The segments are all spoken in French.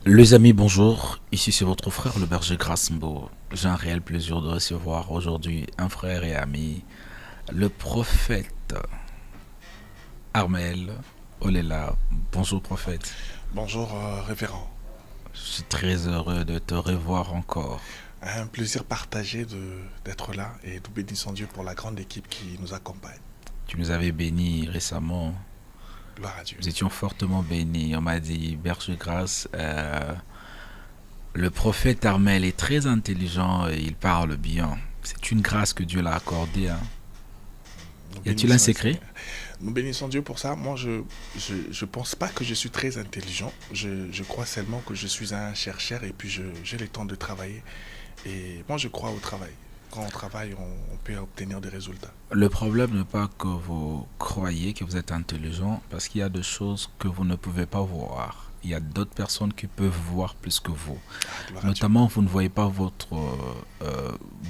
Les amis, bonjour. Ici c'est votre frère le berger Grasmbo. J'ai un réel plaisir de recevoir aujourd'hui un frère et ami, le prophète Armel Olela. Bonjour prophète. Bonjour, révérend. Je suis très heureux de te revoir encore. Un plaisir partagé d'être là et nous bénissons Dieu pour la grande équipe qui nous accompagne. Tu nous avais bénis récemment. Gloire à Dieu. Nous étions fortement bénis. On m'a dit, berger Grasse, le prophète Armel est très intelligent et il parle bien. C'est une grâce que Dieu l'a accordée, hein. Nous Y a-t-il un bénissons le secret? Seigneur. Nous bénissons Dieu pour ça. Moi, je pense pas que je suis très intelligent. Je crois seulement que je suis un chercheur et puis j'ai le temps de travailler. Et moi, je crois au travail. Quand on travaille, on peut obtenir des résultats. Le problème n'est pas que vous croyez que vous êtes intelligent, parce qu'il y a des choses que vous ne pouvez pas voir. Il y a d'autres personnes qui peuvent voir plus que vous. Ah, gloire à Dieu. Notamment, vous ne voyez pas votre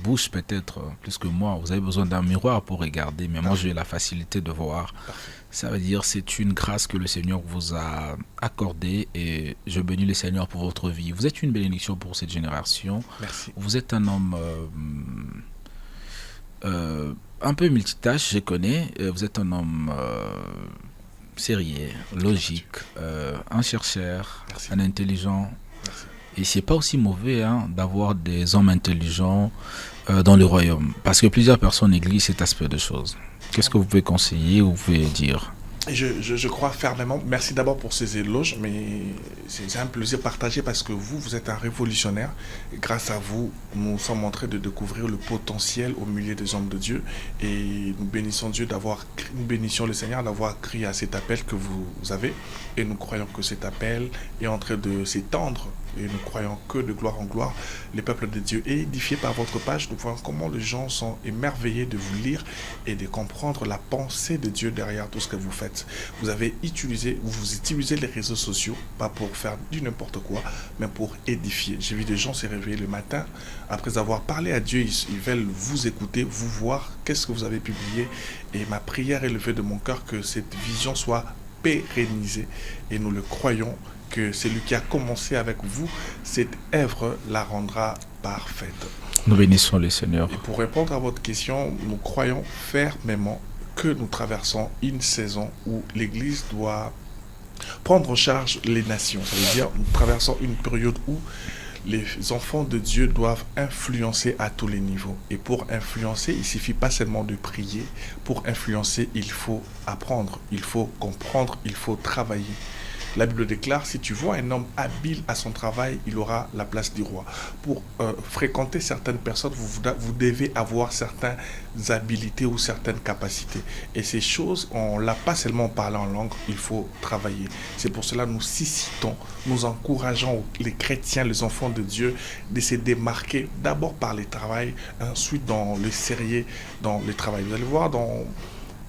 bouche peut-être plus que moi. Vous avez besoin d'un miroir pour regarder, mais moi Parfait, j'ai la facilité de voir. parfait. Ça veut dire c'est une grâce que le Seigneur vous a accordée et je bénis le Seigneur pour votre vie. Vous êtes une bénédiction pour cette génération. Merci. Vous êtes un homme un peu multitâche, je connais. Vous êtes un homme sérieux, Gloire à Dieu. logique, un chercheur, Merci. un intelligent. Merci. Et c'est pas aussi mauvais hein, d'avoir des hommes intelligents dans le royaume. Parce que plusieurs personnes négligent cet aspect de choses. Qu'est-ce que vous pouvez conseiller ou vous pouvez dire? Et je crois fermement, merci d'abord pour ces éloges, mais c'est un plaisir partagé parce que vous êtes un révolutionnaire. Et grâce à vous, nous sommes en train de découvrir le potentiel au milieu des hommes de Dieu. Et nous bénissons Dieu nous bénissons le Seigneur d'avoir crié à cet appel que vous avez. Et nous croyons que cet appel est en train de s'étendre. Et nous croyons que de gloire en gloire, le peuple de Dieu est édifié par votre page. Nous voyons comment les gens sont émerveillés de vous lire et de comprendre la pensée de Dieu derrière tout ce que vous faites. Vous utilisez les réseaux sociaux, pas pour faire du n'importe quoi, mais pour édifier. J'ai vu des gens se réveiller le matin, après avoir parlé à Dieu, ils veulent vous écouter, vous voir, qu'est-ce que vous avez publié. Et ma prière est levée de mon cœur que cette vision soit pérennisée. Et nous le croyons que celui qui a commencé avec vous, cette œuvre la rendra parfaite. Nous bénissons le Seigneur. Et pour répondre à votre question, nous croyons fermement que nous traversons une saison où l'Église doit prendre en charge les nations. Ça veut dire nous traversons une période où les enfants de Dieu doivent influencer à tous les niveaux. Et pour influencer, il ne suffit pas seulement de prier. Pour influencer, il faut apprendre, il faut comprendre, il faut travailler. La Bible déclare, si tu vois un homme habile à son travail, il aura la place du roi. Pour fréquenter certaines personnes, vous devez avoir certaines habilités ou certaines capacités. Et ces choses, on ne l'a pas seulement parlé en langue, il faut travailler. C'est pour cela que nous suscitons, nous encourageons les chrétiens, les enfants de Dieu, de se démarquer d'abord par le travail, ensuite dans le sérieux, dans le travail. Vous allez voir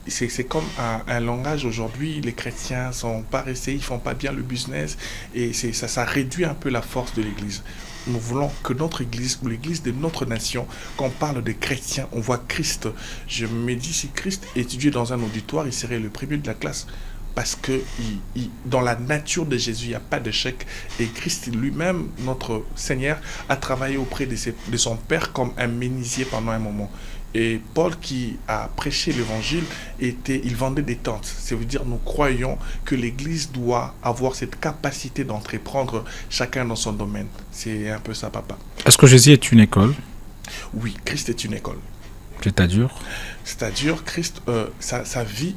c'est comme un langage aujourd'hui, les chrétiens sont paresseux, ils font pas bien le business et ça réduit un peu la force de l'église. Nous voulons que notre église ou l'église de notre nation, quand on parle de chrétiens, on voit Christ. Je me dis, si Christ étudiait dans un auditoire, il serait le premier de la classe. Parce que dans la nature de Jésus, il n'y a pas d'échec. Et Christ lui-même, notre Seigneur, a travaillé auprès de son Père comme un menuisier pendant un moment. Et Paul qui a prêché l'évangile, il vendait des tentes. Ça veut dire nous croyons que l'Église doit avoir cette capacité d'entreprendre chacun dans son domaine. C'est un peu ça, papa. Est-ce que Jésus est une école? Oui, Christ est une école. C'est-à-dire? C'est-à-dire, Christ, sa vie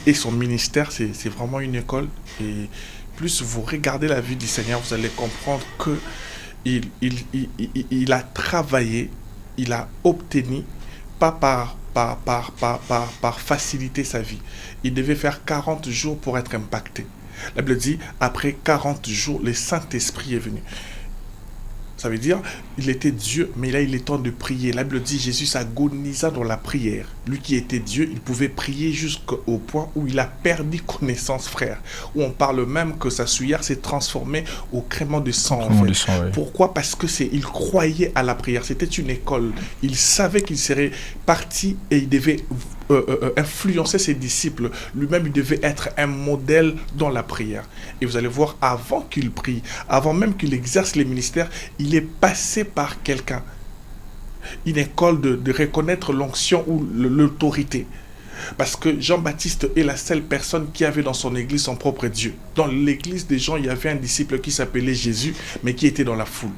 et son ministère, c'est vraiment une école. Et plus vous regardez la vie du Seigneur, vous allez comprendre que il a travaillé, il a obtenu, pas par faciliter sa vie. Il devait faire 40 jours pour être impacté. La Bible dit, après 40 jours, le Saint-Esprit est venu. Ça veut dire, il était Dieu, mais là, il est temps de prier. La Bible dit, Jésus s'agonisa dans la prière. Lui qui était Dieu, il pouvait prier jusqu'au point où il a perdu connaissance, frère. Où on parle même que sa souillère s'est transformée au crément de sang, en Comment fait. le sang, oui. Pourquoi? Parce que il croyait à la prière. C'était une école. Il savait qu'il serait parti et il devait influencer ses disciples. Lui-même, il devait être un modèle dans la prière. Et vous allez voir, avant qu'il prie, avant même qu'il exerce les ministères, il est passé par quelqu'un. Une école de reconnaître l'onction ou l'autorité. Parce que Jean-Baptiste est la seule personne qui avait dans son église son propre Dieu. Dans l'église des gens, il y avait un disciple qui s'appelait Jésus, mais qui était dans la foule.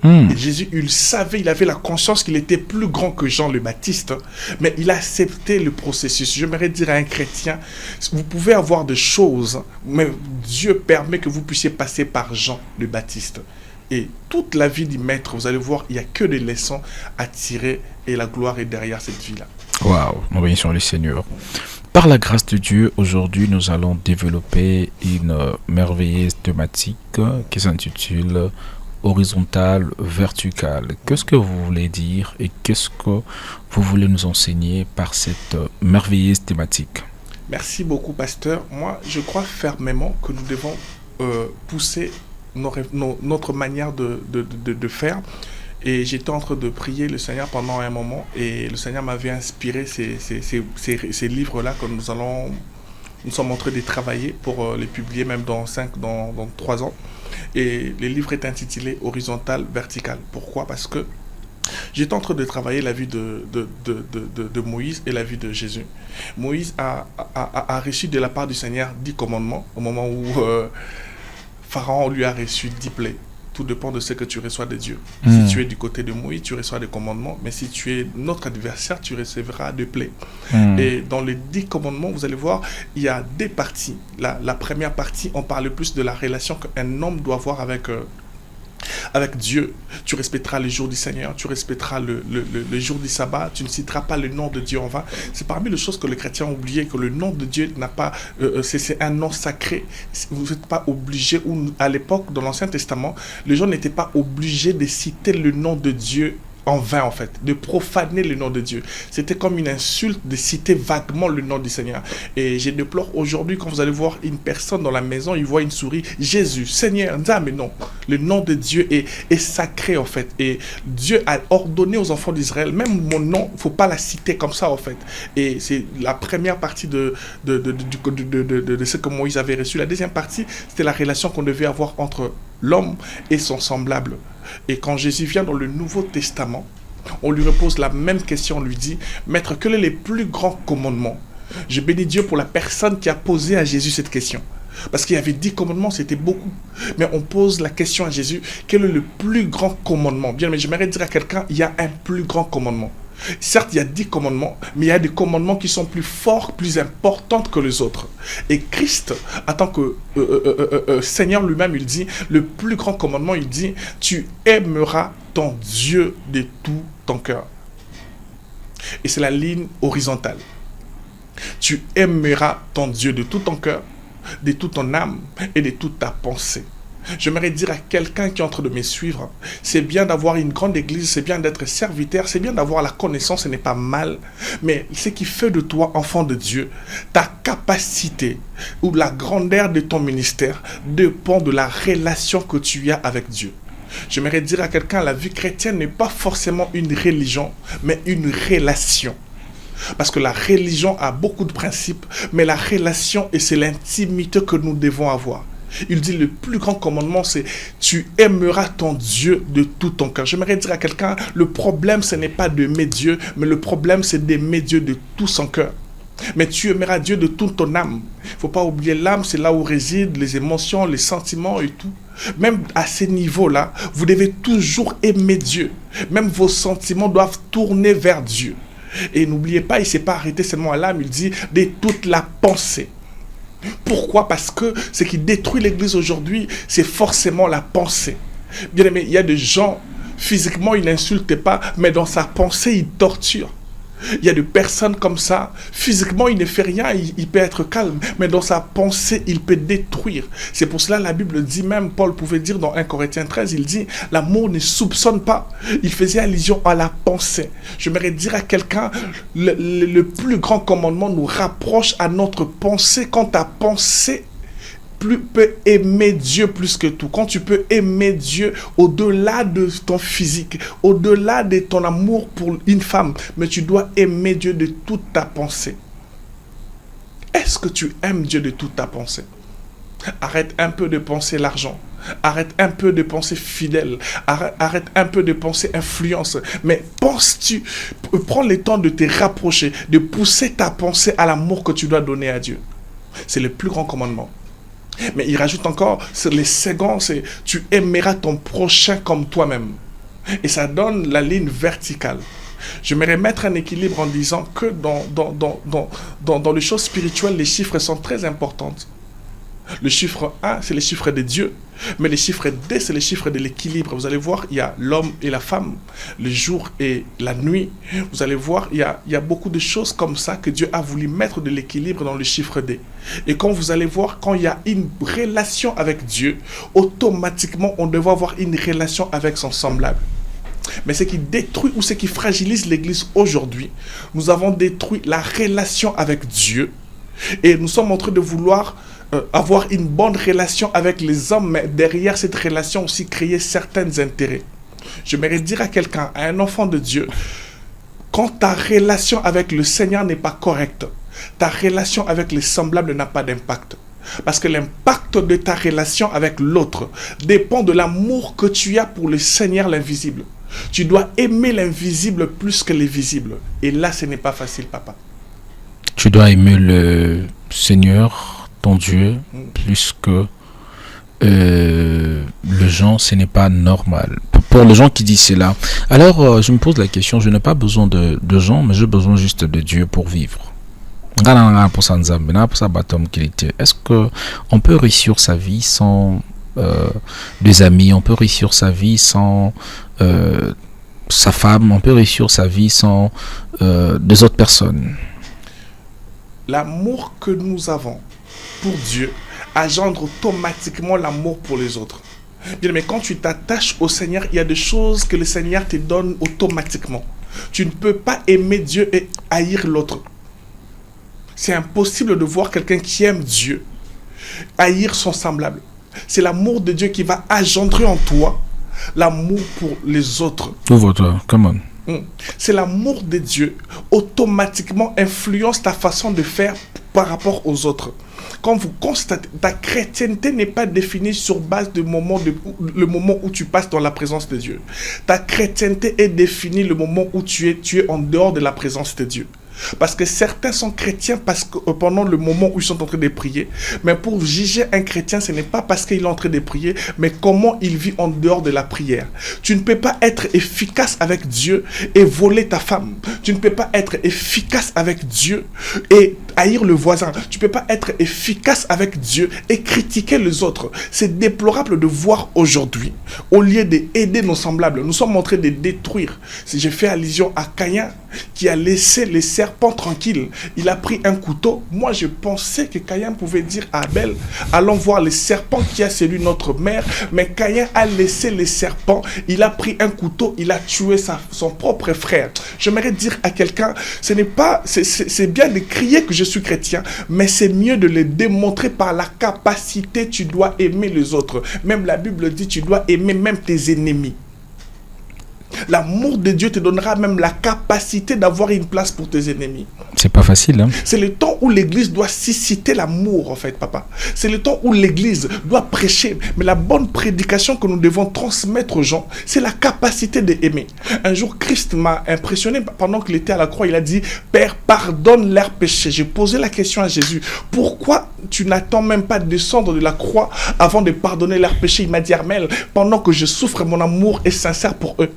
Et Jésus, il savait, il avait la conscience qu'il était plus grand que Jean le Baptiste, mais il a accepté le processus. J'aimerais dire à un chrétien, vous pouvez avoir des choses, mais Dieu permet que vous puissiez passer par Jean le Baptiste. Et toute la vie du maître, vous allez voir, il n'y a que des leçons à tirer et la gloire est derrière cette vie-là. Waouh, nous bénissons le Seigneur. Par la grâce de Dieu, aujourd'hui, nous allons développer une merveilleuse thématique qui s'intitule horizontale, verticale. Qu'est-ce que vous voulez dire et qu'est-ce que vous voulez nous enseigner par cette merveilleuse thématique? Merci beaucoup, pasteur. Moi, je crois fermement que nous devons pousser notre manière de faire. Et j'étais en train de prier le Seigneur pendant un moment et le Seigneur m'avait inspiré ces livres-là que nous sommes en train de travailler pour les publier même dans 3 ans. Et le livre est intitulé Horizontal, Vertical. Pourquoi? Parce que j'étais en train de travailler la vie de Moïse et la vie de Jésus. Moïse a reçu de la part du Seigneur 10 commandements au moment où Pharaon lui a reçu 10 plaies. Tout dépend de ce que tu reçois de Dieu. Si tu es du côté de Moïse, tu reçois des commandements, mais si tu es notre adversaire, tu recevras des plaies. Et dans les 10 commandements, vous allez voir, il y a 2 parties. La première partie, on parle plus de la relation qu'un homme doit avoir avec Dieu. Tu respecteras les jours du Seigneur, tu respecteras le jour du sabbat, tu ne citeras pas le nom de Dieu en vain. C'est parmi les choses que les chrétiens ont oublié, que le nom de Dieu n'a pas, c'est un nom sacré. Vous n'êtes pas obligé, ou à l'époque, dans l'Ancien Testament, les gens n'étaient pas obligés de citer le nom de Dieu en vain, en fait, de profaner le nom de Dieu. C'était comme une insulte de citer vaguement le nom du Seigneur. Et je déplore aujourd'hui, quand vous allez voir une personne dans la maison, il voit une souris, Jésus, Seigneur, mais non, le nom de Dieu est sacré, en fait. Et Dieu a ordonné aux enfants d'Israël, même mon nom, il ne faut pas la citer comme ça, en fait. Et c'est la première partie de ce que Moïse avait reçu. La deuxième partie, c'était la relation qu'on devait avoir entre l'homme et son semblable. Et quand Jésus vient dans le Nouveau Testament, on lui repose la même question, on lui dit, Maître, quel est le plus grand commandement? Je bénis Dieu pour la personne qui a posé à Jésus cette question. Parce qu'il y avait 10 commandements, c'était beaucoup. Mais on pose la question à Jésus, quel est le plus grand commandement? Bien, mais j'aimerais dire à quelqu'un, il y a un plus grand commandement. Certes, il y a 10 commandements, mais il y a des commandements qui sont plus forts, plus importants que les autres. Et Christ, en tant que Seigneur lui-même, il dit, le plus grand commandement, il dit, tu aimeras ton Dieu de tout ton cœur. Et c'est la ligne horizontale. Tu aimeras ton Dieu de tout ton cœur, de toute ton âme et de toute ta pensée. J'aimerais dire à quelqu'un qui est en train de me suivre, c'est bien d'avoir une grande église, c'est bien d'être serviteur, c'est bien d'avoir la connaissance, ce n'est pas mal. Mais ce qui fait de toi enfant de Dieu, ta capacité ou la grandeur de ton ministère dépend de la relation que tu as avec Dieu. J'aimerais dire à quelqu'un, la vie chrétienne n'est pas forcément une religion, mais une relation. Parce que la religion a beaucoup de principes, mais la relation, et c'est l'intimité que nous devons avoir. Il dit le plus grand commandement, c'est tu aimeras ton Dieu de tout ton cœur. J'aimerais dire à quelqu'un, le problème, ce n'est pas d'aimer Dieu, mais le problème, c'est d'aimer Dieu de tout son cœur. Mais tu aimeras Dieu de toute ton âme. Il ne faut pas oublier l'âme, c'est là où résident les émotions, les sentiments et tout. Même à ces niveaux-là, vous devez toujours aimer Dieu. Même vos sentiments doivent tourner vers Dieu. Et n'oubliez pas, il ne s'est pas arrêté seulement à l'âme, il dit de toute la pensée. Pourquoi? Parce que ce qui détruit l'église aujourd'hui, c'est forcément la pensée. Bien aimé, il y a des gens, physiquement, ils n'insultent pas, mais dans sa pensée, ils torturent. Il y a des personnes comme ça, physiquement, il ne fait rien, il peut être calme, mais dans sa pensée, il peut détruire. C'est pour cela que la Bible dit, même Paul pouvait dire dans 1 Corinthiens 13, il dit, l'amour ne soupçonne pas. Il faisait allusion à la pensée. J'aimerais dire à quelqu'un, le plus grand commandement nous rapproche à notre pensée quand ta pensée peux aimer Dieu plus que tout, quand tu peux aimer Dieu au-delà de ton physique, au-delà de ton amour pour une femme, mais tu dois aimer Dieu de toute ta pensée. Est-ce que tu aimes Dieu de toute ta pensée? Arrête un peu de penser l'argent. Arrête un peu de penser fidèle. Arrête un peu de penser influence. Mais penses-tu, prends le temps de te rapprocher, de pousser ta pensée à l'amour que tu dois donner à Dieu. C'est le plus grand commandement. Mais il rajoute encore, sur les secondes, c'est tu aimeras ton prochain comme toi-même. Et ça donne la ligne verticale. J'aimerais mettre un équilibre en disant que dans les choses spirituelles, les chiffres sont très importants. Le chiffre 1, c'est le chiffre de Dieu. Mais le chiffre 2, c'est le chiffre de l'équilibre. Vous allez voir, il y a l'homme et la femme, le jour et la nuit. Vous allez voir, il y a beaucoup de choses comme ça que Dieu a voulu mettre de l'équilibre dans le chiffre 2. Et quand vous allez voir, quand il y a une relation avec Dieu, automatiquement, on devrait avoir une relation avec son semblable. Mais ce qui détruit ou ce qui fragilise l'Église aujourd'hui, nous avons détruit la relation avec Dieu. Et nous sommes en train de vouloir avoir une bonne relation avec les hommes, mais derrière cette relation aussi créer certains intérêts. J'aimerais dire à quelqu'un, à un enfant de Dieu, quand ta relation avec le Seigneur n'est pas correcte, ta relation avec les semblables n'a pas d'impact. Parce que l'impact de ta relation avec l'autre dépend de l'amour que tu as pour le Seigneur l'invisible. Tu dois aimer l'invisible plus que les visibles. Et là, ce n'est pas facile, papa. Tu dois aimer le Seigneur, ton Dieu, plus que le gens, ce n'est pas normal. Pour les gens qui disent cela, alors je me pose la question, je n'ai pas besoin de gens, mais j'ai besoin juste de Dieu pour vivre. Est-ce qu'on peut réussir sa vie sans des amis, on peut réussir sa vie sans sa femme, on peut réussir sa vie sans des autres personnes? L'amour que nous avons pour Dieu engendre automatiquement l'amour pour les autres. Bien, mais quand tu t'attaches au Seigneur, il y a des choses que le Seigneur te donne automatiquement. Tu ne peux pas aimer Dieu et haïr l'autre. C'est impossible de voir quelqu'un qui aime Dieu haïr son semblable. C'est l'amour de Dieu qui va engendrer en toi l'amour pour les autres. Ouvre-toi, come on. C'est l'amour de Dieu automatiquement influence ta façon de faire par rapport aux autres. Quand vous constatez, ta chrétienté n'est pas définie sur base du moment le moment où tu passes dans la présence de Dieu. Ta chrétienté est définie le moment où tu es en dehors de la présence de Dieu. Parce que certains sont chrétiens parce que pendant le moment où ils sont en train de prier. Mais pour juger un chrétien, ce n'est pas parce qu'il est en train de prier, mais comment il vit en dehors de la prière. Tu ne peux pas être efficace avec Dieu et voler ta femme. Tu ne peux pas être efficace avec Dieu et haïr le voisin. Tu ne peux pas être efficace avec Dieu et critiquer les autres. C'est déplorable de voir aujourd'hui, au lieu d'aider nos semblables, nous sommes en train de détruire. Si j'ai fait allusion à Caïn qui a laissé les serpents tranquilles, il a pris un couteau. Moi, je pensais que Caïn pouvait dire à Abel, allons voir les serpents qui a séduit notre mère. Mais Caïn a laissé les serpents, il a pris un couteau, il a tué son propre frère. J'aimerais dire à quelqu'un, c'est bien de crier que je suis chrétien, mais c'est mieux de le démontrer par la capacité. Tu dois aimer les autres. Même la Bible dit, tu dois aimer même tes ennemis. L'amour de Dieu te donnera même la capacité d'avoir une place pour tes ennemis. C'est pas facile, hein? C'est le temps où l'Église doit susciter l'amour, en fait, papa. C'est le temps où l'Église doit prêcher. Mais la bonne prédication que nous devons transmettre aux gens, c'est la capacité d'aimer. Un jour, Christ m'a impressionné pendant qu'il était à la croix. Il a dit, Père, pardonne leurs péchés. J'ai posé la question à Jésus. Pourquoi tu n'attends même pas de descendre de la croix avant de pardonner leurs péchés? Il m'a dit, Armel, pendant que je souffre, mon amour est sincère pour eux.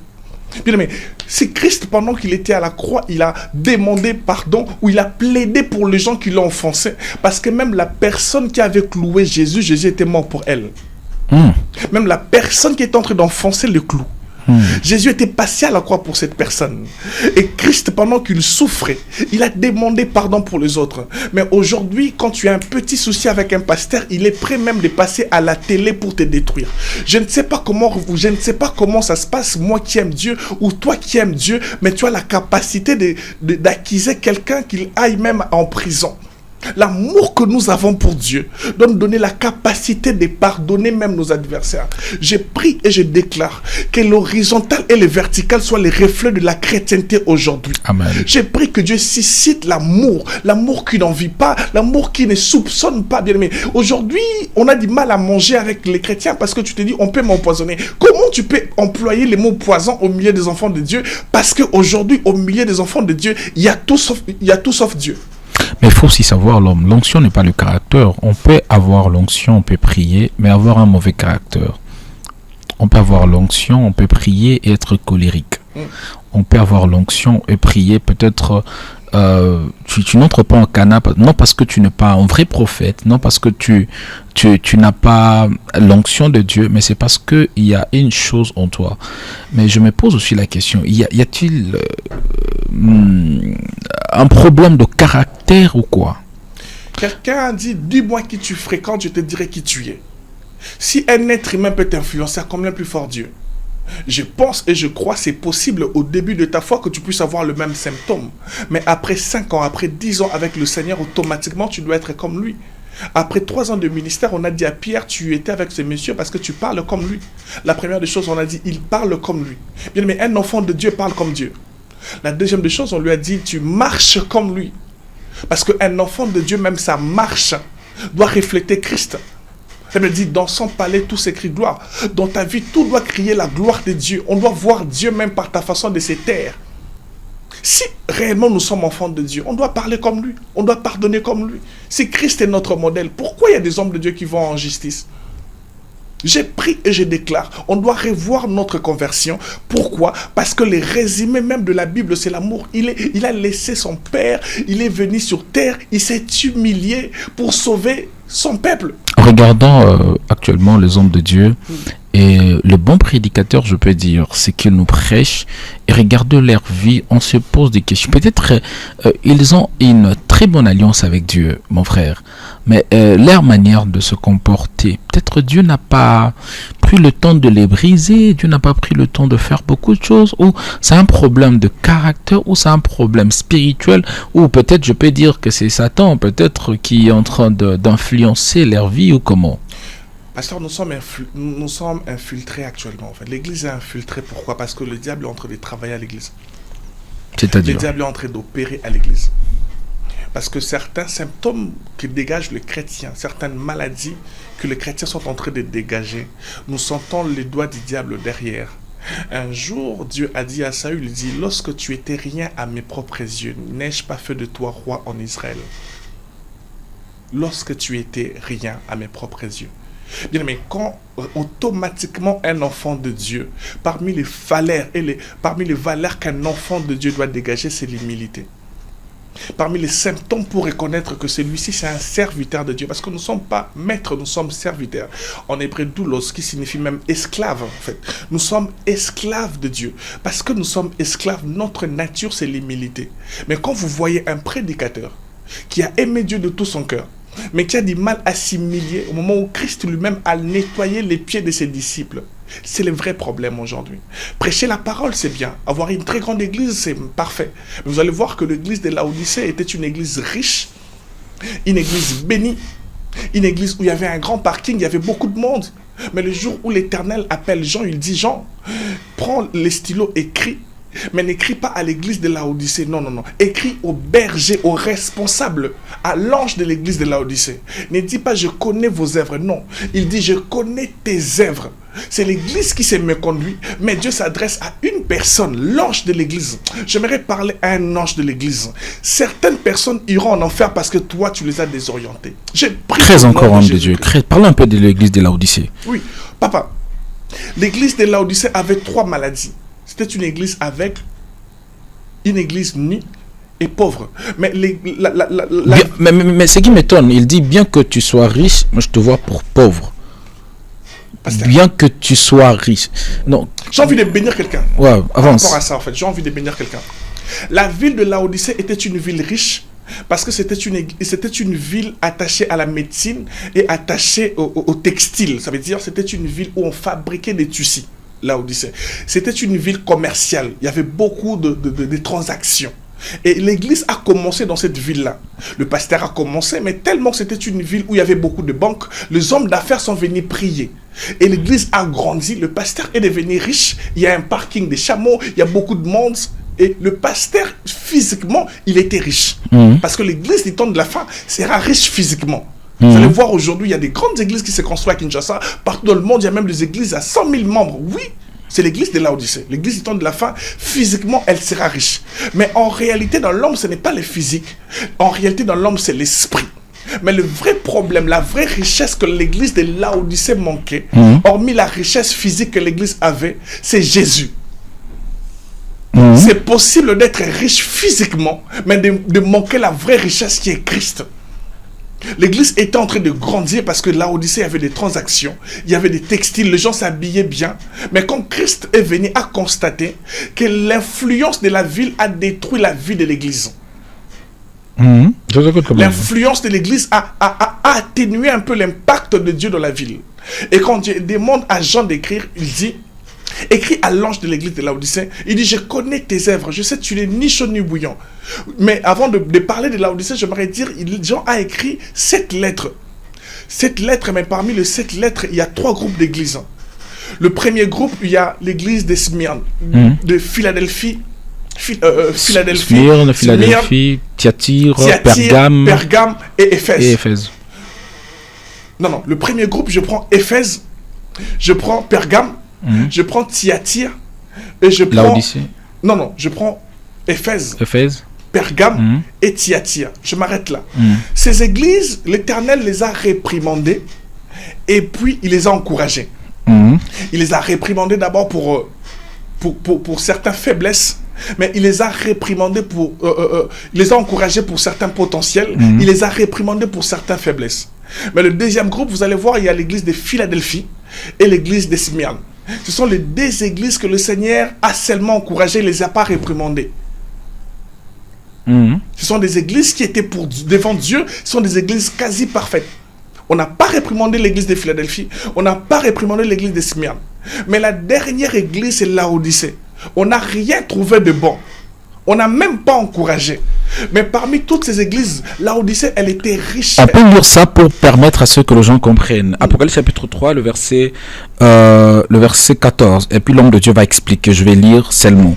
Bien aimé, c'est Christ, pendant qu'il était à la croix, il a demandé pardon ou il a plaidé pour les gens qui l'ont offensé. Parce que même la personne qui avait cloué Jésus, Jésus était mort pour elle. Même la personne qui était en train d'enfoncer le clou, Jésus était passé à la croix pour cette personne. Et Christ, pendant qu'il souffrait, il a demandé pardon pour les autres. Mais aujourd'hui, quand tu as un petit souci avec un pasteur, il est prêt même de passer à la télé pour te détruire. Je ne sais pas comment ça se passe, moi qui aime Dieu ou toi qui aimes Dieu, mais tu as la capacité d'accuser quelqu'un qu'il aille même en prison. L'amour que nous avons pour Dieu doit nous donner la capacité de pardonner même nos adversaires. Je prie et je déclare que l'horizontal et le vertical soient les reflets de la chrétienté aujourd'hui. Amen. Je prie que Dieu suscite l'amour, l'amour qui n'en vit pas, l'amour qui ne soupçonne pas, bien aimé. Aujourd'hui, on a du mal à manger avec les chrétiens parce que tu te dis, on peut m'empoisonner. Comment tu peux employer les mots poison au milieu des enfants de Dieu? Parce qu'aujourd'hui, au milieu des enfants de Dieu, il y a tout sauf Dieu. Mais il faut aussi savoir, l'onction n'est pas le caractère. On peut avoir l'onction, on peut prier, mais avoir un mauvais caractère. On peut avoir l'onction, on peut prier et être colérique. On peut avoir l'onction et prier, peut-être tu n'entres pas en Cana, non parce que tu n'es pas un vrai prophète, non parce que tu n'as pas l'onction de Dieu, mais c'est parce qu'il y a une chose en toi. Mais je me pose aussi la question, y a-t-il un problème de caractère ou quoi? Quelqu'un a dit, dis-moi qui tu fréquentes, je te dirai qui tu es. Si un être humain peut t'influencer, combien plus fort Dieu? Je pense et je crois c'est possible au début de ta foi que tu puisses avoir le même symptôme. Mais après 5 ans, après 10 ans avec le Seigneur, automatiquement tu dois être comme lui. Après 3 ans de ministère, on a dit à Pierre, tu étais avec ce monsieur parce que tu parles comme lui. La première des choses, on a dit, il parle comme lui. Bien, mais un enfant de Dieu parle comme Dieu. La deuxième des choses, on lui a dit, tu marches comme lui. Parce qu'un enfant de Dieu, même sa marche, doit refléter Christ. Elle me dit, dans son palais, tout s'écrit gloire. Dans ta vie, tout doit crier la gloire de Dieu. On doit voir Dieu même par ta façon de se taire. Si réellement nous sommes enfants de Dieu, on doit parler comme lui. On doit pardonner comme lui. Si Christ est notre modèle, pourquoi il y a des hommes de Dieu qui vont en justice? J'ai pris et je déclare, on doit revoir notre conversion. Pourquoi? Parce que le résumé même de la Bible, c'est l'amour. Il a laissé son Père, il est venu sur terre, il s'est humilié pour sauver son peuple. Regardons actuellement les hommes de Dieu et le bon prédicateur, je peux dire, c'est qu'ils nous prêchent et regardons leur vie, on se pose des questions. Peut-être ils ont une très bonne alliance avec Dieu, mon frère, mais leur manière de se comporter, peut-être Dieu n'a pas pris le temps de les briser, Dieu n'a pas pris le temps de faire beaucoup de choses, ou c'est un problème de caractère, ou c'est un problème spirituel, ou peut-être je peux dire que c'est Satan, peut-être qui est en train d'influencer leur vie, ou comment? Pasteur, nous sommes infiltrés actuellement. En fait. L'église est infiltrée. Pourquoi? Parce que le diable est en train de travailler à l'église. C'est-à-dire? Le diable est en train d'opérer à l'église. Parce que certains symptômes que dégage le chrétien, certaines maladies que les chrétiens sont en train de dégager, nous sentons les doigts du diable derrière. Un jour, Dieu a dit à Saül, il dit, lorsque tu étais rien à mes propres yeux, n'ai-je pas fait de toi roi en Israël? Lorsque tu étais rien à mes propres yeux. Bien, mais quand automatiquement un enfant de Dieu, parmi les valeurs qu'un enfant de Dieu doit dégager, c'est l'humilité. Parmi les symptômes pour reconnaître que celui-ci c'est un serviteur de Dieu, parce que nous ne sommes pas maîtres, nous sommes serviteurs. En hébreu, doulos, qui signifie même esclave en fait. Nous sommes esclaves de Dieu. Parce que nous sommes esclaves, notre nature c'est l'humilité. Mais quand vous voyez un prédicateur qui a aimé Dieu de tout son cœur, mais qui a du mal à s'humilier au moment où Christ lui-même a nettoyé les pieds de ses disciples. C'est le vrai problème aujourd'hui. Prêcher la parole, c'est bien. Avoir une très grande église, c'est parfait. Mais vous allez voir que l'église de Laodicée était une église riche, une église bénie, une église où il y avait un grand parking, il y avait beaucoup de monde. Mais le jour où l'Éternel appelle Jean, il dit, Jean, prends les stylos, écris. Mais n'écris pas à l'église de Laodicée. Non, non, non. Écris au berger, au responsable, à l'ange de l'église de Laodicée. Ne dis pas, je connais vos œuvres. Non. Il dit, je connais tes œuvres. C'est l'église qui s'est méconduite, mais Dieu s'adresse à une personne, l'ange de l'église. J'aimerais parler à un ange de l'église. Certaines personnes iront en enfer parce que toi, tu les as désorientés. Très encore homme de Dieu. Parlons un peu de l'église de Laodicée. Oui, papa. L'église de Laodicée avait 3 maladies. C'était une église avec une église nue et pauvre. Mais, mais ce qui m'étonne, il dit bien que tu sois riche, moi je te vois pour pauvre. Pasteur. Bien que tu sois riche. Non. J'ai envie de bénir quelqu'un. Ouais, avance. Par rapport à ça, en fait, j'ai envie de bénir quelqu'un. La ville de Laodicée était une ville riche parce que c'était une ville attachée à la médecine et attachée au textile. Ça veut dire que c'était une ville où on fabriquait des tissus. Laodicée. C'était une ville commerciale. Il y avait beaucoup de transactions. Et l'église a commencé dans cette ville-là. Le pasteur a commencé, mais tellement que c'était une ville où il y avait beaucoup de banques, les hommes d'affaires sont venus prier. Et l'église a grandi, le pasteur est devenu riche, il y a un parking des chameaux, il y a beaucoup de monde. Et le pasteur, physiquement, il était riche. Parce que l'église du temps de la fin sera riche physiquement. Vous allez voir aujourd'hui, il y a des grandes églises qui se construisent à Kinshasa. Partout dans le monde, il y a même des églises à 100 000 membres. Oui, c'est l'église de Laodicée. L'église du temps de la fin, physiquement, elle sera riche. Mais en réalité, dans l'homme, ce n'est pas le physique. En réalité, dans l'homme, c'est l'esprit. Mais le vrai problème, la vraie richesse que l'église de Laodicée manquait, hormis la richesse physique que l'église avait, c'est Jésus. C'est possible d'être riche physiquement, mais de manquer la vraie richesse qui est Christ. L'église était en train de grandir parce que Laodicée avait des transactions, il y avait des textiles, les gens s'habillaient bien. Mais quand Christ est venu, a constaté que l'influence de la ville a détruit la vie de l'église. L'influence de l'église a atténué un peu l'impact de Dieu dans la ville. Et quand Dieu demande à Jean d'écrire, il dit, écrit à l'ange de l'église de Laodicée, il dit, je connais tes œuvres, je sais que tu n'es ni chaud ni bouillant. Mais avant de parler de Laodicée, j'aimerais dire, Jean a écrit 7 lettres. 7 lettres, mais parmi les 7 lettres, il y a 3 groupes d'églises. Le premier groupe, il y a l'église de Smyrne, de Philadelphie, Philadelphie, Thyatire, Pergame et Éphèse. Non, le premier groupe, je prends Éphèse, je prends Pergame, je prends Thyatire et je prends... Laodicée. Non, je prends Éphèse. Pergame et Thyatire. Je m'arrête là. Ces églises, l'Éternel les a réprimandées et puis il les a encouragées. Il les a réprimandées d'abord pour certaines faiblesses, mais il les a réprimandés il les a encouragés pour certains potentiels, il les a réprimandés pour certaines faiblesses. Mais le deuxième groupe, vous allez voir, il y a l'église de Philadelphie et l'église de Smyrne. Ce sont les 2 églises que le Seigneur a seulement encouragées, il ne les a pas réprimandées. Ce sont des églises qui étaient devant Dieu, ce sont des églises quasi parfaites. On n'a pas réprimandé l'église de Philadelphie, on n'a pas réprimandé l'église de Smyrne. Mais la dernière église, c'est Laodicée. On n'a rien trouvé de bon. On n'a même pas encouragé. Mais parmi toutes ces églises, Laodicée, elle était riche. On peut lire ça pour permettre à ce que les gens comprennent. Apocalypse chapitre 3, le verset 14. Et puis l'homme de Dieu va expliquer. Je vais lire seulement.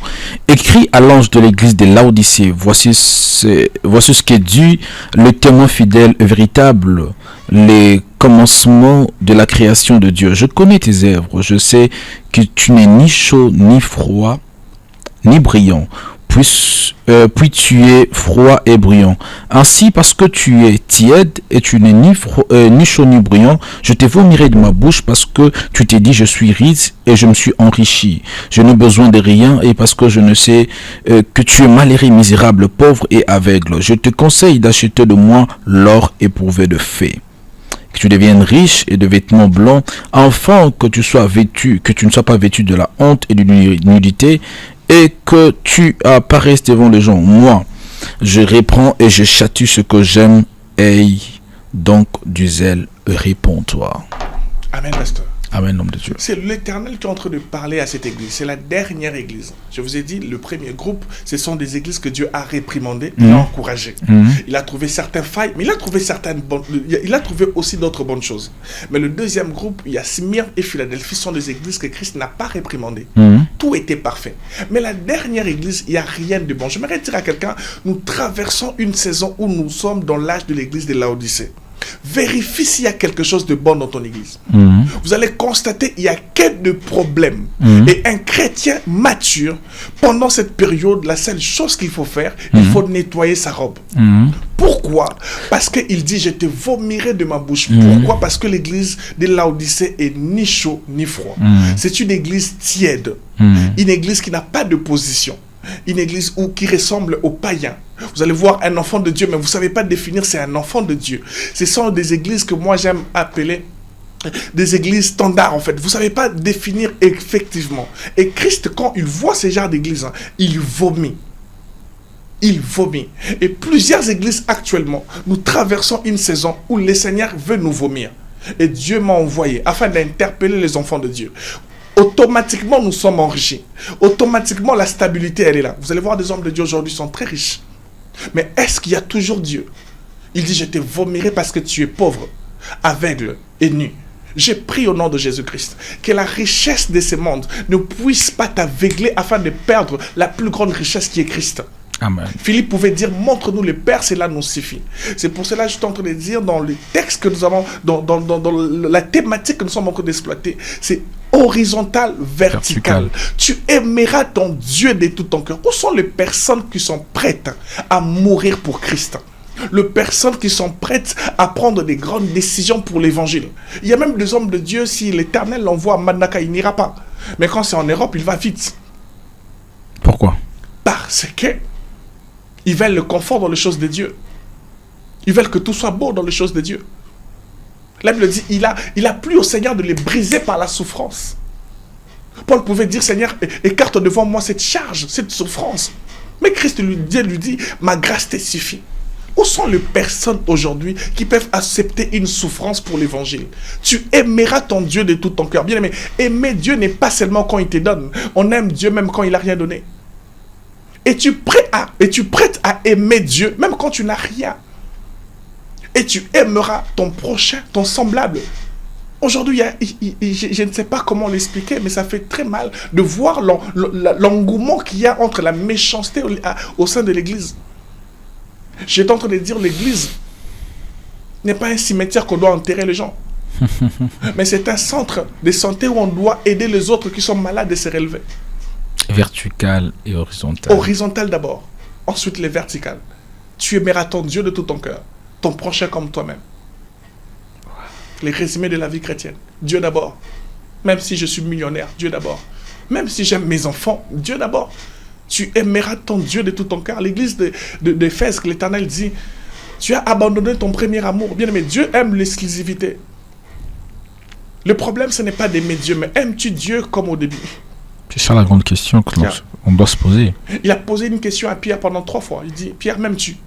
Écrit à l'ange de l'église de Laodicée. Voici ce qu'est dit le témoin fidèle et véritable, les commencements de la création de Dieu. Je connais tes œuvres. Je sais que tu n'es ni chaud, ni froid, ni brillant. Puis tu es froid et bruyant. Ainsi, parce que tu es tiède et tu n'es ni chaud ni bruyant, je te vomirai de ma bouche parce que tu t'es dit, je suis riche et je me suis enrichi. Je n'ai besoin de rien et parce que je ne sais que tu es malheureux, misérable, pauvre et aveugle. Je te conseille d'acheter de moi l'or éprouvé de feu. Que tu deviennes riche et de vêtements blancs, afin que tu sois vêtu, que tu ne sois pas vêtu de la honte et de nudité, et que tu apparaisses devant les gens. Moi, je reprends et je châtie ce que j'aime. Aie donc du zèle, réponds-toi. Amen, pasteur. Amen, homme de Dieu. C'est l'Éternel qui est en train de parler à cette église. C'est la dernière église. Je vous ai dit, le premier groupe, ce sont des églises que Dieu a réprimandées, il a encouragées. Il a trouvé certaines failles, mais il a trouvé aussi d'autres bonnes choses. Mais le deuxième groupe, il y a Smyrne et Philadelphie, sont des églises que Christ n'a pas réprimandées. Tout était parfait. Mais la dernière église, il n'y a rien de bon. J'aimerais dire à quelqu'un, nous traversons une saison où nous sommes dans l'âge de l'église de Laodicée. Vérifie s'il y a quelque chose de bon dans ton église. Vous allez constater qu'il y a quel de problème. Et un chrétien mature, pendant cette période, la seule chose qu'il faut faire, il faut nettoyer sa robe. Pourquoi? Parce qu'il dit, je te vomirai de ma bouche. Pourquoi? Parce que l'église de Laodicée est ni chaud ni froid. C'est une église tiède. Une église qui n'a pas de position. Une église qui ressemble aux païens. Vous allez voir un enfant de Dieu, mais vous ne savez pas définir c'est un enfant de Dieu. Ce sont des églises que moi j'aime appeler des églises standards en fait. Vous ne savez pas définir effectivement. Et Christ, quand il voit ces genres d'églises, il vomit. Il vomit. Et plusieurs églises actuellement, nous traversons une saison où le Seigneur veut nous vomir. Et Dieu m'a envoyé afin d'interpeller les enfants de Dieu. automatiquement nous sommes enrichis. Automatiquement la stabilité, elle est là. Vous allez voir des hommes de Dieu aujourd'hui sont très riches. Mais est-ce qu'il y a toujours Dieu? Il dit, je te vomirai parce que tu es pauvre, aveugle et nu. J'ai pris au nom de Jésus-Christ que la richesse de ce monde ne puisse pas t'aveugler afin de perdre la plus grande richesse qui est Christ. Amen. Philippe pouvait dire, montre-nous le Père, cela nous suffit. C'est pour cela que je suis en train de dire dans le texte que nous avons, dans la thématique que nous sommes en train d'exploiter, c'est horizontal, vertical. Tu aimeras ton Dieu de tout ton cœur. Où sont les personnes qui sont prêtes à mourir pour Christ? Les personnes qui sont prêtes à prendre des grandes décisions pour l'évangile. Il y a même des hommes de Dieu, si l'Éternel l'envoie à Manaka, il n'ira pas. Mais quand c'est en Europe, il va vite. Pourquoi? Parce que ils veulent le confort dans les choses de Dieu. Ils veulent que tout soit beau dans les choses de Dieu. La Bible dit, il a plu au Seigneur de les briser par la souffrance. Paul pouvait dire, Seigneur, écarte devant moi cette charge, cette souffrance. Mais Christ lui dit, ma grâce te suffit. Où sont les personnes aujourd'hui qui peuvent accepter une souffrance pour l'évangile? Tu aimeras ton Dieu de tout ton cœur. Bien aimé, aimer Dieu n'est pas seulement quand il te donne. On aime Dieu même quand il n'a rien donné. Es-tu prêt à aimer Dieu même quand tu n'as rien? Et tu aimeras ton prochain, ton semblable. Aujourd'hui, je ne sais pas comment l'expliquer, mais ça fait très mal de voir l'engouement qu'il y a entre la méchanceté au sein de l'Église. J'étais en train de dire, l'Église n'est pas un cimetière qu'on doit enterrer les gens. Mais c'est un centre de santé où on doit aider les autres qui sont malades de se relever. Vertical et horizontal. Horizontal d'abord, ensuite les verticales. Tu aimeras ton Dieu de tout ton cœur, ton prochain comme toi-même. Les résumés de la vie chrétienne. Dieu d'abord. Même si je suis millionnaire, Dieu d'abord. Même si j'aime mes enfants, Dieu d'abord. Tu aimeras ton Dieu de tout ton cœur. L'église d'Éphèse, l'Éternel dit, tu as abandonné ton premier amour. Bien aimé, Dieu aime l'exclusivité. Le problème, ce n'est pas d'aimer Dieu, mais aimes-tu Dieu comme au début? C'est ça la grande question qu'on doit se poser. Il a posé une question à Pierre pendant 3 fois. Il dit, Pierre, m'aimes-tu?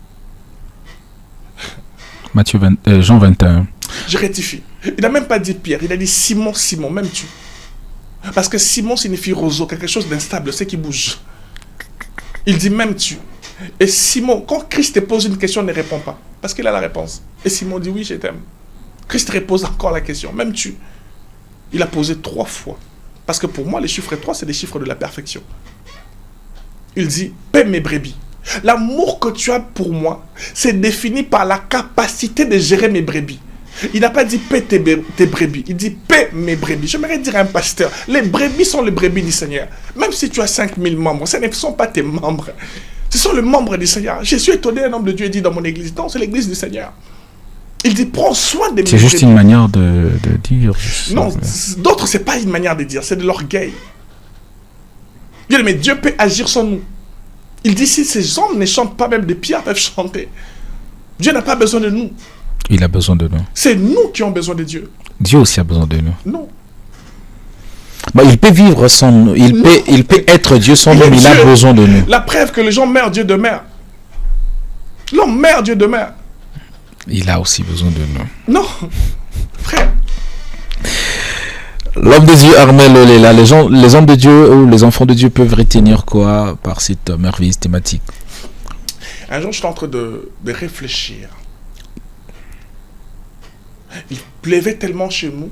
Jean 21. Je rectifie. Il n'a même pas dit Pierre, il a dit Simon, Simon, m'aimes-tu? Parce que Simon signifie roseau, quelque chose d'instable, c'est qui bouge. Il dit m'aimes-tu? Et Simon, quand Christ te pose une question, ne répond pas. Parce qu'il a la réponse. Et Simon dit oui, je t'aime. Christ repose encore la question, m'aimes-tu? Il a posé 3 fois. Parce que pour moi, les chiffres 3, c'est des chiffres de la perfection. Il dit, paie mes brebis. L'amour que tu as pour moi, c'est défini par la capacité de gérer mes brebis. Il n'a pas dit paie tes brebis, il dit paie mes brebis. J'aimerais dire à un pasteur, les brebis sont les brebis du Seigneur. Même si tu as 5000 membres, ce ne sont pas tes membres. Ce sont les membres du Seigneur. Je suis étonné, un homme de Dieu dit dans mon église, non, c'est l'église du Seigneur. Il dit, prends soin de mes brebis. C'est juste une manière de dire. Non, d'autres, c'est pas une manière de dire, c'est de l'orgueil. Bien, mais Dieu peut agir sans nous. Il dit, si ces hommes ne chantent pas, même des pierres peuvent chanter. Dieu n'a pas besoin de nous. Il a besoin de nous. C'est nous qui avons besoin de Dieu. Dieu aussi a besoin de nous. Non. Bah, il peut vivre sans nous. Il peut être Dieu sans nous, mais il a besoin de nous. La preuve que les gens meurent, Dieu demeure. L'homme meurt, Dieu demeure. Il a aussi besoin de nous. Non, frère. L'homme de Dieu, Armel Olela, les hommes de Dieu ou les enfants de Dieu peuvent retenir quoi par cette merveilleuse thématique? Un jour, j'étais en train de réfléchir. Il pleuvait tellement chez nous,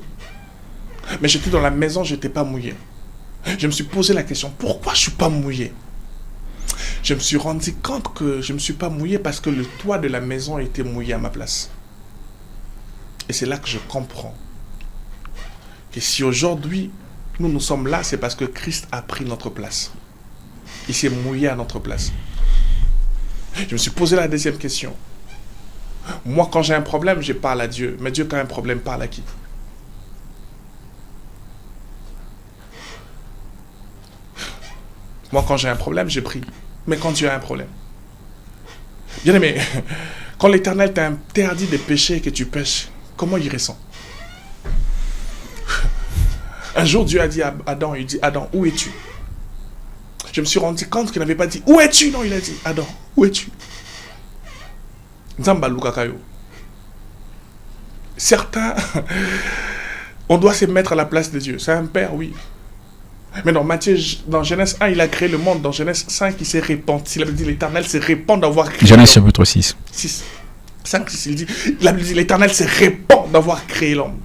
mais j'étais dans la maison, je n'étais pas mouillé. Je me suis posé la question, pourquoi je ne suis pas mouillé? Je me suis rendu compte que je ne me suis pas mouillé parce que le toit de la maison était mouillé à ma place. Et c'est là que je comprends que si aujourd'hui nous sommes là, c'est parce que Christ a pris notre place. Il s'est mouillé à notre place. Je me suis posé la deuxième question. Moi, quand j'ai un problème, je parle à Dieu. Mais Dieu, quand il a un problème, parle à qui? Moi, quand j'ai un problème, je prie. Mais quand Dieu a un problème. Bien aimé, quand l'Éternel t'a interdit de pécher et que tu pêches, comment il ressent? Un jour, Dieu a dit à Adam, il dit, Adam, où es-tu? Je me suis rendu compte qu'il n'avait pas dit, où es-tu? Non, il a dit, Adam, où es-tu? Certains, on doit se mettre à la place de Dieu. C'est un père, oui. Mais dans Matthieu, dans Genèse 1, il a créé le monde. Dans Genèse 5, il s'est répandu. Il a dit l'Éternel s'est répandu d'avoir créé Genèse l'homme. chapitre 6. 6. 5, 6, il a dit l'Éternel s'est répandu d'avoir créé l'homme.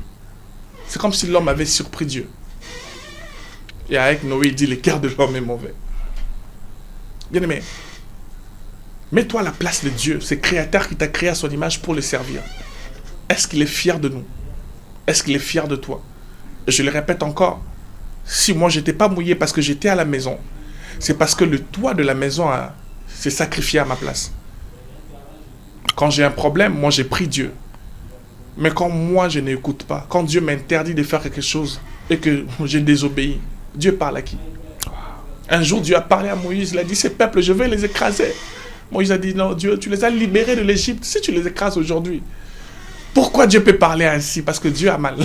C'est comme si l'homme avait surpris Dieu. Et avec Noé, il dit le cœur de l'homme est mauvais. Bien aimé, mets-toi à la place de Dieu, ce créateur qui t'a créé à son image pour le servir. Est-ce qu'il est fier de nous? Est-ce qu'il est fier de toi? Je le répète encore, si moi j'étais pas mouillé parce que j'étais à la maison, c'est parce que le toit de la maison s'est sacrifié à ma place. Quand j'ai un problème, moi j'ai pris Dieu. Mais quand moi je n'écoute pas, quand Dieu m'interdit de faire quelque chose et que j'ai désobéi, Dieu parle à qui? Un jour Dieu a parlé à Moïse, il a dit ces peuples je vais les écraser. Moïse a dit non Dieu, tu les as libérés de l'Égypte, si tu les écrases aujourd'hui. Pourquoi Dieu peut parler ainsi? Parce que Dieu a mal.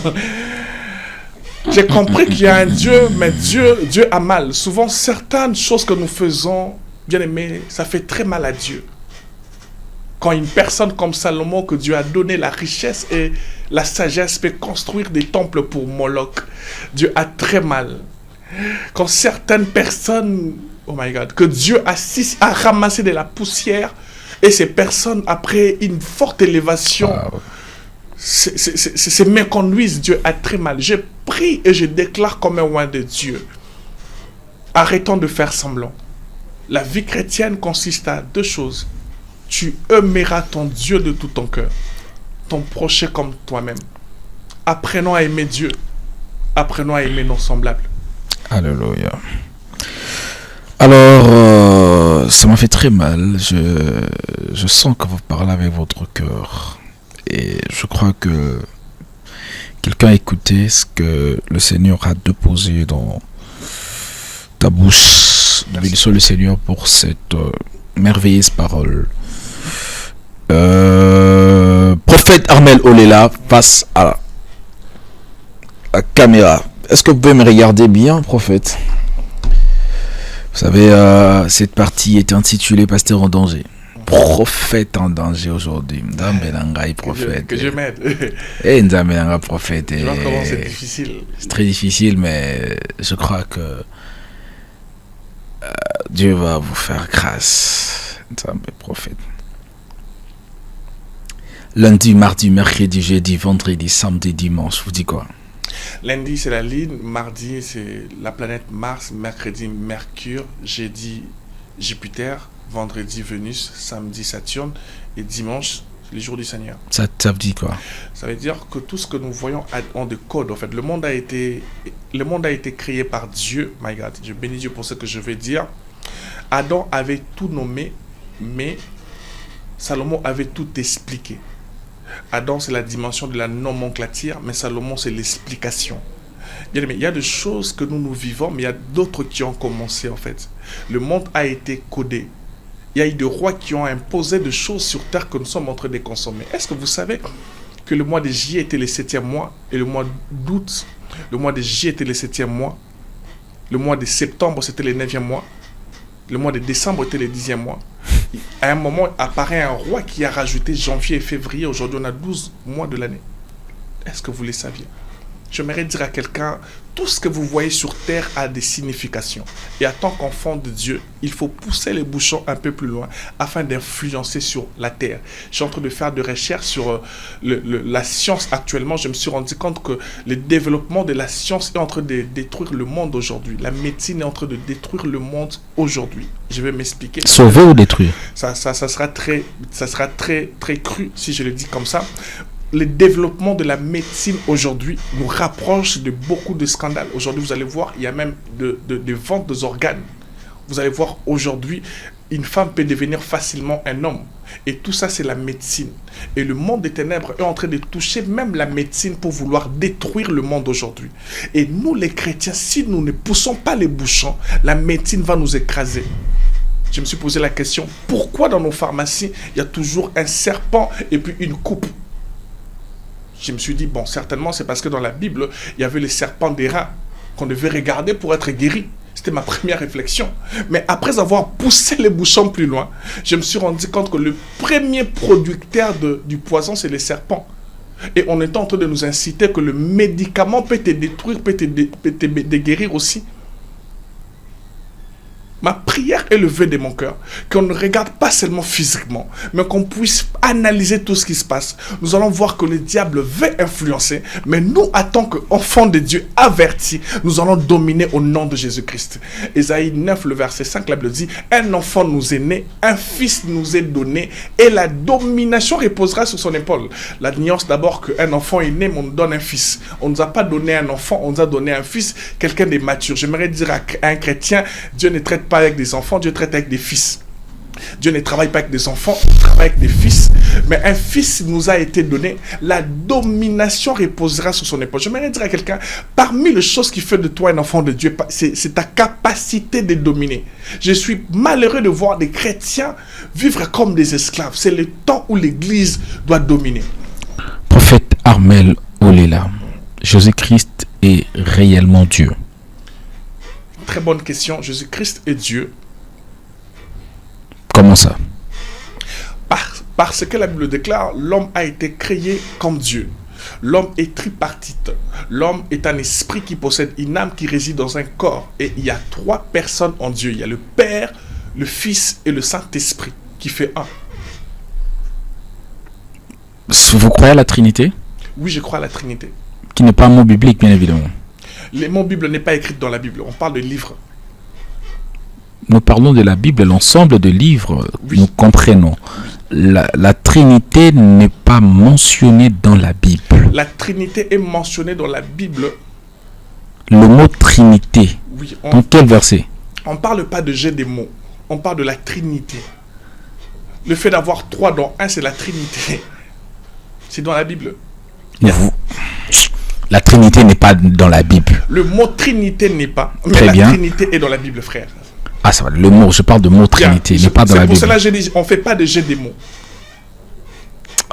J'ai compris qu'il y a un Dieu, mais Dieu a mal. Souvent certaines choses que nous faisons, bien aimé, ça fait très mal à Dieu. Quand une personne comme Salomon, que Dieu a donné la richesse et la sagesse, peut construire des temples pour Moloch, Dieu a très mal. Quand certaines personnes, oh my God, que Dieu a ramassé de la poussière, et ces personnes, après une forte élévation, se méconduisent, Dieu a très mal. Je prie et je déclare comme un roi de Dieu. Arrêtons de faire semblant. La vie chrétienne consiste à deux choses. Tu aimeras ton Dieu de tout ton cœur, ton prochain comme toi-même. Apprenons à aimer Dieu. Apprenons à aimer nos semblables. Alléluia. Alors, ça m'a fait très mal. Je sens que vous parlez avec votre cœur. Et je crois que quelqu'un a écouté ce que le Seigneur a déposé dans ta bouche. Nous bénissons le Seigneur pour cette merveilleuse parole. Prophète Armel Olela face à la caméra. Est-ce que vous pouvez me regarder bien, prophète? Vous savez, cette partie est intitulée Pasteur en danger. Prophète en danger aujourd'hui. Prophète. Que je m'aide. Et prophète. Tu vois comment c'est difficile. C'est très difficile, mais je crois que Dieu va vous faire grâce. Prophète. Lundi, mardi, mercredi, jeudi, vendredi, samedi, dimanche. Vous dites quoi? Lundi, c'est la Lune. Mardi, c'est la planète Mars. Mercredi, Mercure. Jeudi, Jupiter. Vendredi, Vénus. Samedi, Saturne. Et dimanche, les jours du Seigneur. Ça veut dire quoi? Ça veut dire que tout ce que nous voyons ont des codes. En fait, le monde a été créé par Dieu. My God, je bénis Dieu pour ce que je vais dire. Adam avait tout nommé, mais Salomon avait tout expliqué. Adam, c'est la dimension de la nomenclature, mais Salomon, c'est l'explication. Bien aimé, il y a des choses que nous vivons, mais il y a d'autres qui ont commencé, en fait. Le monde a été codé. Il y a eu des rois qui ont imposé des choses sur terre que nous sommes en train de consommer. Est-ce que vous savez que le mois de juillet était le 7e mois et le mois d'août, le mois de juillet était le 7e mois, le mois de septembre, c'était le 9e mois, le mois de décembre était le 10e mois. À un moment, apparaît un roi qui a rajouté janvier et février. Aujourd'hui, on a 12 mois de l'année. Est-ce que vous le saviez? J'aimerais dire à quelqu'un, tout ce que vous voyez sur terre a des significations. Et en tant qu'enfant de Dieu, il faut pousser les bouchons un peu plus loin afin d'influencer sur la terre. Je suis en train de faire des recherches sur la science actuellement. Je me suis rendu compte que le développement de la science est en train de détruire le monde aujourd'hui. La médecine est en train de détruire le monde aujourd'hui. Je vais m'expliquer. Sauver ou détruire? Ça sera très cru si je le dis comme ça. Le développement de la médecine aujourd'hui nous rapproche de beaucoup de scandales. Aujourd'hui, vous allez voir, il y a même de ventes d'organes. Vous allez voir aujourd'hui, une femme peut devenir facilement un homme. Et tout ça, c'est la médecine. Et le monde des ténèbres est en train de toucher même la médecine pour vouloir détruire le monde aujourd'hui. Et nous, les chrétiens, si nous ne poussons pas les bouchons, la médecine va nous écraser. Je me suis posé la question, pourquoi dans nos pharmacies, il y a toujours un serpent et puis une coupe? Je me suis dit, bon, certainement, c'est parce que dans la Bible, il y avait les serpents des rats qu'on devait regarder pour être guéri. C'était ma première réflexion. Mais après avoir poussé les bouchons plus loin, je me suis rendu compte que le premier producteur du poison, c'est les serpents. Et on est en train de nous inciter que le médicament peut te détruire, peut te guérir aussi. Ma prière est le vœu de mon cœur, qu'on ne regarde pas seulement physiquement, mais qu'on puisse analyser tout ce qui se passe. Nous allons voir que le diable veut influencer, mais nous, en tant qu'enfants de Dieu avertis, nous allons dominer au nom de Jésus-Christ. Ésaïe 9, le verset 5, la Bible dit, un enfant nous est né, un fils nous est donné, et la domination reposera sur son épaule. La nuance d'abord qu'un enfant est né, mais on nous donne un fils. On ne nous a pas donné un enfant, on nous a donné un fils, quelqu'un de mature. J'aimerais dire à un chrétien, Dieu ne traite pas avec des enfants, Dieu traite avec des fils. Dieu ne travaille pas avec des enfants, il travaille avec des fils. Mais un fils nous a été donné, la domination reposera sur son épaule. J'aimerais dire à quelqu'un, parmi les choses qui fait de toi un enfant de Dieu, c'est ta capacité de dominer. Je suis malheureux de voir des chrétiens vivre comme des esclaves. C'est le temps où l'Église doit dominer. Prophète Armel Olela, Jésus-Christ est réellement Dieu? Très bonne question. Jésus-Christ est Dieu. Comment ça? Parce que la Bible déclare, l'homme a été créé comme Dieu. L'homme est tripartite. L'homme est un esprit qui possède une âme qui réside dans un corps. Et il y a 3 personnes en Dieu. Il y a le Père, le Fils et le Saint-Esprit qui fait un. Vous croyez à la Trinité? Oui, je crois à la Trinité. Qui n'est pas un mot biblique, bien évidemment. Le mot Bible n'est pas écrit dans la Bible. On parle de livres. Nous parlons de la Bible, l'ensemble de livres, Oui. nous comprenons. La Trinité n'est pas mentionnée dans la Bible. La Trinité est mentionnée dans la Bible. Le mot Trinité, Oui, dans quel verset? on ne parle pas de jet des mots. On parle de la Trinité. Le fait d'avoir 3 dans un, c'est la Trinité. C'est dans la Bible. La Trinité n'est pas dans la Bible. Le mot Trinité n'est pas, mais Très la bien. Trinité est dans la Bible, frère. Ah, ça va, le mot, je parle de mot Trinité, n'est pas dans la C'est Bible. pour cela que je dis, on ne fait pas de jet des mots.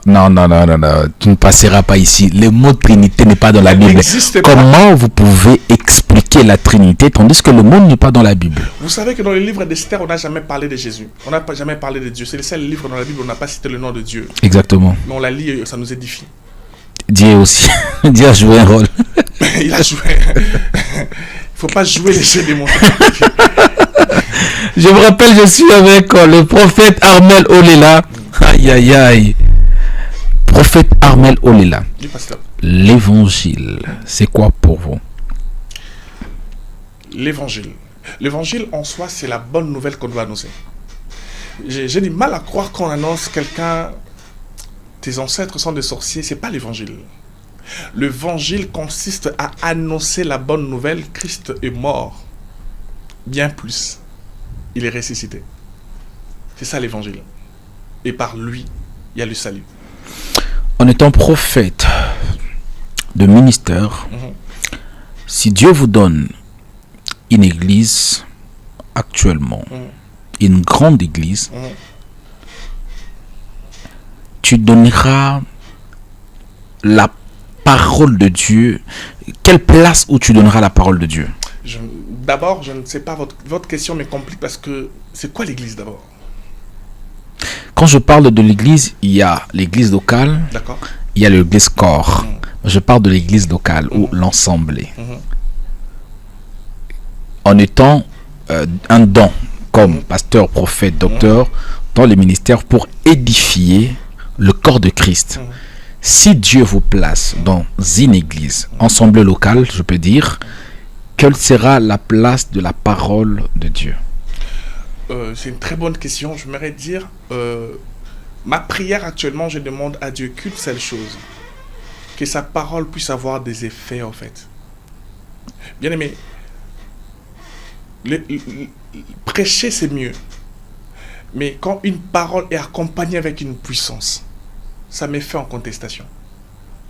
Non, tu ne passeras pas ici. Le mot Trinité n'est pas dans la Elle Bible. n'existe pas. Comment vous pouvez expliquer la Trinité tandis que le mot n'est pas dans la Bible? Vous savez que dans le livre d'Esther, on n'a jamais parlé de Jésus. On n'a jamais parlé de Dieu. C'est le seul livre dans la Bible où on n'a pas cité le nom de Dieu. Exactement. Mais on la lit, ça nous édifie. Dieu aussi. Dieu a joué un rôle. Il a joué. Il ne faut pas jouer les jeux des mots. Je me rappelle, je suis avec le prophète Armel Olela. Aïe, aïe, aïe. Prophète Armel Olela. Du pasteur. L'évangile, c'est quoi pour vous? L'évangile. L'évangile en soi, c'est la bonne nouvelle qu'on doit annoncer. J'ai du mal à croire qu'on annonce quelqu'un, tes ancêtres sont des sorciers, c'est pas l'évangile. L'évangile consiste à annoncer la bonne nouvelle, Christ est mort. Bien plus, il est ressuscité. C'est ça l'évangile. Et par lui, il y a le salut. En étant prophète de ministère, si Dieu vous donne une église actuellement, une grande église, tu donneras la parole de Dieu. Quelle place où tu donneras la parole de Dieu? D'abord, je ne sais pas, votre question me complique parce que c'est quoi l'église d'abord? Quand je parle de l'église, il y a l'église locale, D'accord. il y a l'église corps. Je parle de l'église locale ou l'ensemble. En étant un don comme pasteur, prophète, docteur dans les ministères pour édifier le corps de Christ. Si Dieu vous place dans une église, ensemble local, je peux dire, quelle sera la place de la parole de Dieu? C'est une très bonne question. Je m'aimerais dire, ma prière actuellement, je demande à Dieu qu'une seule chose, que sa parole puisse avoir des effets en fait. Bien aimé, prêcher c'est mieux, mais quand une parole est accompagnée avec une puissance, ça met fin en contestation.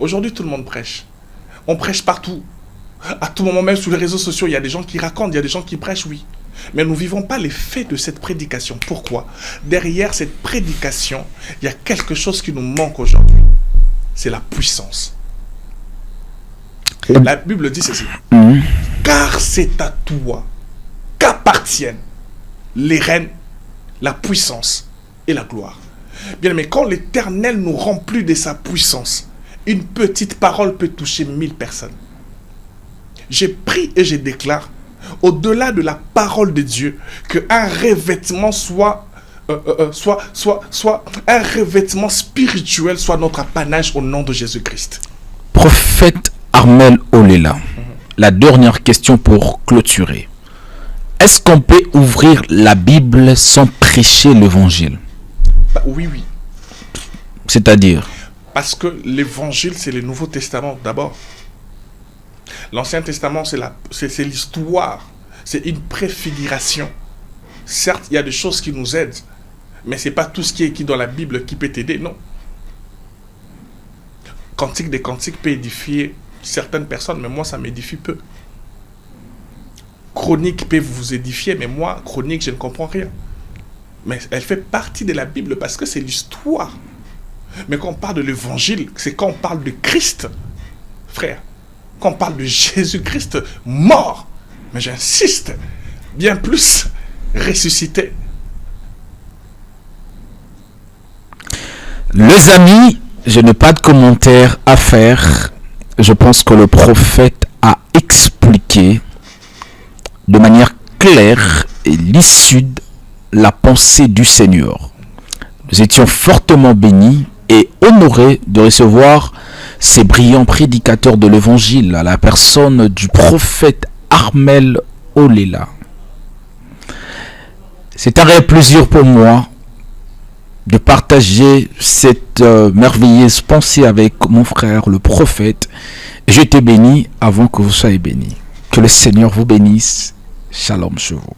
Aujourd'hui, tout le monde prêche. On prêche partout. À tout moment, même sur les réseaux sociaux, il y a des gens qui racontent, il y a des gens qui prêchent, oui. Mais nous ne vivons pas l'effet de cette prédication. Pourquoi? Derrière cette prédication, il y a quelque chose qui nous manque aujourd'hui. C'est la puissance. La Bible dit ceci. Car c'est à toi qu'appartiennent les règnes, la puissance et la gloire. Bien, mais quand l'Éternel nous remplit de sa puissance, une petite parole peut toucher 1000 personnes. J'ai pris et je déclare au-delà de la parole de Dieu, qu'un revêtement soit un revêtement spirituel soit notre apanage au nom de Jésus-Christ. Prophète Armel Olela, la dernière question pour clôturer. Est-ce qu'on peut ouvrir la Bible sans prêcher l'évangile? Oui. C'est-à-dire? Parce que l'évangile, c'est le Nouveau Testament d'abord. L'Ancien Testament, c'est l'histoire. C'est une préfiguration. Certes, il y a des choses qui nous aident, mais ce n'est pas tout ce qui est écrit dans la Bible qui peut t'aider, non. Cantique des Cantiques peut édifier certaines personnes, mais moi, ça m'édifie peu. Chronique peut vous édifier, mais moi, Chronique, je ne comprends rien. Mais elle fait partie de la Bible parce que c'est l'histoire. Mais quand on parle de l'évangile, c'est quand on parle de Christ, frère. Quand on parle de Jésus-Christ mort, mais j'insiste, bien plus ressuscité. Les amis, je n'ai pas de commentaires à faire. Je pense que le prophète a expliqué de manière claire et lucide la pensée du Seigneur. Nous étions fortement bénis et honorés de recevoir ces brillants prédicateurs de l'évangile à la personne du prophète Armel Olela. C'est un réel plaisir pour moi de partager cette merveilleuse pensée avec mon frère le prophète. Je t'ai béni avant que vous soyez bénis. Que le Seigneur vous bénisse. Shalom sur vous.